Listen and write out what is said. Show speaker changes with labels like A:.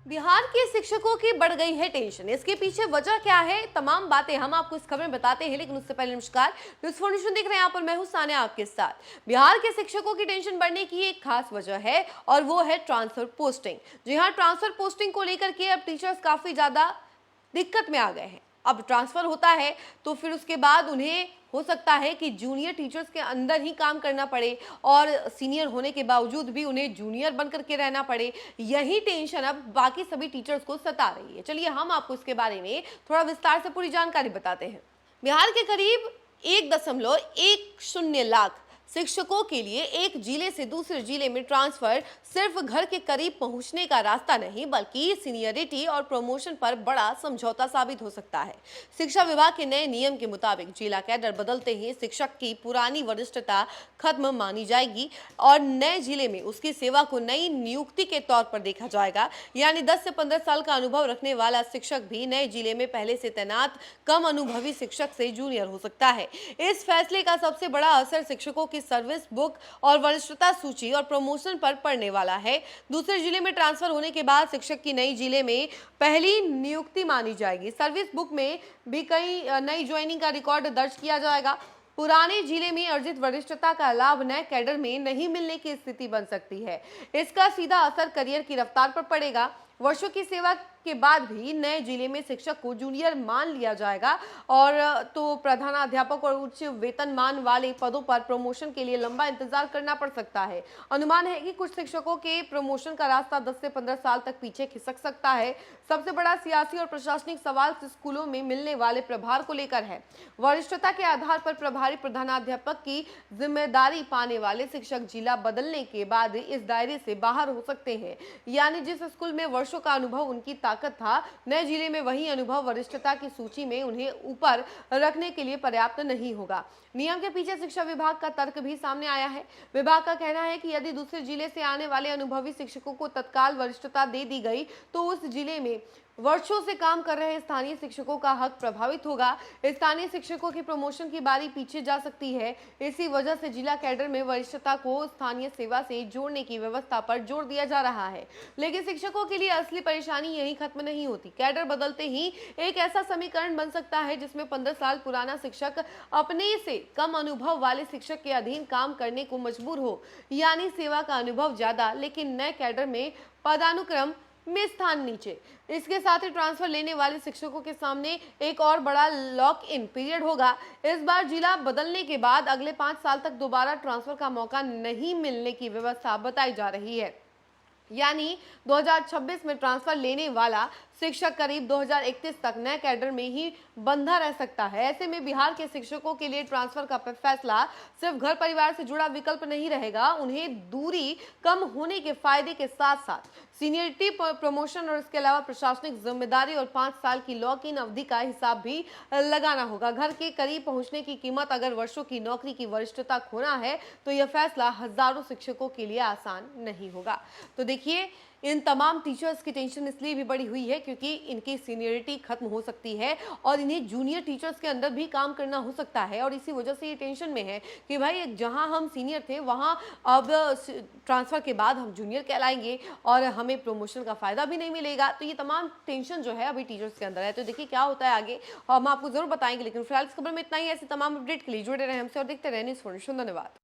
A: बिहार के शिक्षकों की बढ़ गई है टेंशन। इसके पीछे वजह क्या है, तमाम बातें हम आपको इस खबर में बताते हैं, लेकिन उससे पहले नमस्कार, न्यूज़ फाउंडेशन देख रहे हैं, यहाँ पर मैं हूं सानिया आपके साथ। बिहार के शिक्षकों की टेंशन बढ़ने की एक खास वजह है और वो है ट्रांसफर पोस्टिंग। जी हाँ, ट्रांसफर पोस्टिंग को लेकर के अब टीचर्स काफी ज्यादा दिक्कत में आ गए हैं। अब ट्रांसफर होता है तो फिर उसके बाद उन्हें हो सकता है कि जूनियर टीचर्स के अंदर ही काम करना पड़े और सीनियर होने के बावजूद भी उन्हें जूनियर बन करके रहना पड़े। यही टेंशन अब बाकी सभी टीचर्स को सता रही है। चलिए हम आपको इसके बारे में थोड़ा विस्तार से पूरी जानकारी बताते हैं। बिहार के करीब 1.10 लाख शिक्षकों के लिए एक जिले से दूसरे जिले में ट्रांसफर सिर्फ घर के करीब पहुंचने का रास्ता नहीं, बल्कि सीनियरिटी और प्रमोशन पर बड़ा समझौता साबित हो सकता है। शिक्षा विभाग के नए नियम के मुताबिक जिला कैडर बदलते ही शिक्षक की पुरानी वरिष्ठता खत्म मानी जाएगी और नए जिले में उसकी सेवा को नई नियुक्ति के तौर पर देखा जाएगा। यानी 10 से 15 साल का अनुभव रखने वाला शिक्षक भी नए जिले में पहले से तैनात कम अनुभवी शिक्षक से जूनियर हो सकता है। इस फैसले का सबसे बड़ा असर शिक्षकों की सर्विस बुक और वरिष्ठता सूची और प्रमोशन पर पड़ने वाला है। दूसरे जिले में ट्रांसफर होने के बाद शिक्षक की नई जिले में पहली नियुक्ति मानी जाएगी। सर्विस बुक में भी कई नई ज्वाइनिंग का रिकॉर्ड दर्ज किया जाएगा। पुराने जिले में अर्जित वरिष्ठता का लाभ नए कैडर में नहीं मिलने की स्थिति बन सकती है। इसका सीधा असर करियर की रफ्तार पर पड़ेगा। वर्षों की सेवा के बाद भी नए जिले में शिक्षक को जूनियर मान लिया जाएगा और तो प्रधानाध्यापक और उच्च वेतनमान वाले पदों पर प्रमोशन के लिए लंबा इंतजार करना पड़ सकता है। अनुमान है कि कुछ शिक्षकों के प्रमोशन का रास्ता 10 से 15 साल तक पीछे खिसक सकता है। सबसे बड़ा सियासी और प्रशासनिक सवाल स्कूलों में मिलने वाले प्रभार को लेकर है। वरिष्ठता के आधार पर प्रभारी प्रधानाध्यापक की जिम्मेदारी पाने वाले शिक्षक जिला बदलने के बाद इस दायरे से बाहर हो सकते हैं। यानी जिस स्कूल में वर्षों का अनुभव उनकी ताकत था, नए जिले में वही अनुभव वरिष्ठता की सूची में उन्हें ऊपर रखने के लिए पर्याप्त नहीं होगा। नियम के पीछे शिक्षा विभाग का तर्क भी सामने आया है। विभाग का कहना है कि यदि दूसरे जिले से आने वाले अनुभवी शिक्षकों को तत्काल वरिष्ठता दे दी गई तो उस जिले में वर्षों से काम कर रहे स्थानीय शिक्षकों का हक प्रभावित होगा। स्थानीय शिक्षकों की प्रमोशन की बारी पीछे जा सकती है। इसी वजह से जिला कैडर में वरिष्ठता को स्थानीय सेवा से जोड़ने की व्यवस्था पर जोर दिया जा रहा है। लेकिन शिक्षकों के लिए असली परेशानी यही खत्म नहीं होती। कैडर बदलते ही एक ऐसा समीकरण बन सकता है जिसमें 15 साल पुराना शिक्षक अपने से कम अनुभव वाले शिक्षक के अधीन काम करने को मजबूर हो। यानी सेवा का अनुभव ज्यादा, लेकिन नए कैडर में पदानुक्रम में स्थान नीचे। इसके साथ ही ट्रांसफर लेने वाले शिक्षकों के सामने एक और बड़ा लॉक इन पीरियड होगा। इस बार जिला बदलने के बाद अगले 5 साल तक दोबारा ट्रांसफर का मौका नहीं मिलने की व्यवस्था बताई जा रही है। यानी 2026 में ट्रांसफर लेने वाला शिक्षक करीब 2031 तक नए कैडर में ही बंधा रह सकता है। ऐसे में बिहार के शिक्षकों के लिए ट्रांसफर का फैसला सिर्फ घर परिवार से जुड़ा विकल्प नहीं रहेगा। उन्हें दूरी कम होने के फायदे के साथ साथ सीनियरिटी प्रमोशन और इसके अलावा प्रशासनिक जिम्मेदारी और 5 साल की लॉक इन अवधि का हिसाब भी लगाना होगा। घर के करीब पहुंचने की कीमत अगर वर्षों की नौकरी की वरिष्ठता खोना है तो यह फैसला हजारों शिक्षकों के लिए आसान नहीं होगा। तो देखिए, इन तमाम टीचर्स की टेंशन इसलिए भी बढ़ी हुई है क्योंकि इनकी सीनियरिटी खत्म हो सकती है और इन्हें जूनियर टीचर्स के अंदर भी काम करना हो सकता है। और इसी वजह से ये टेंशन में है कि भाई जहां हम सीनियर थे वहां अब ट्रांसफर के बाद हम जूनियर कहलाएंगे और हमें प्रमोशन का फायदा भी नहीं मिलेगा। तो ये तमाम टेंशन जो है अभी टीचर्स के अंदर है। तो देखिए क्या होता है आगे, हम आपको जरूर बताएंगे। लेकिन फिलहाल इस खबर में इतना ही। ऐसे तमाम अपडेट के लिए जुड़े रहे हमसे और देखते रहे न्यूज़ फाउंडेशन। धन्यवाद।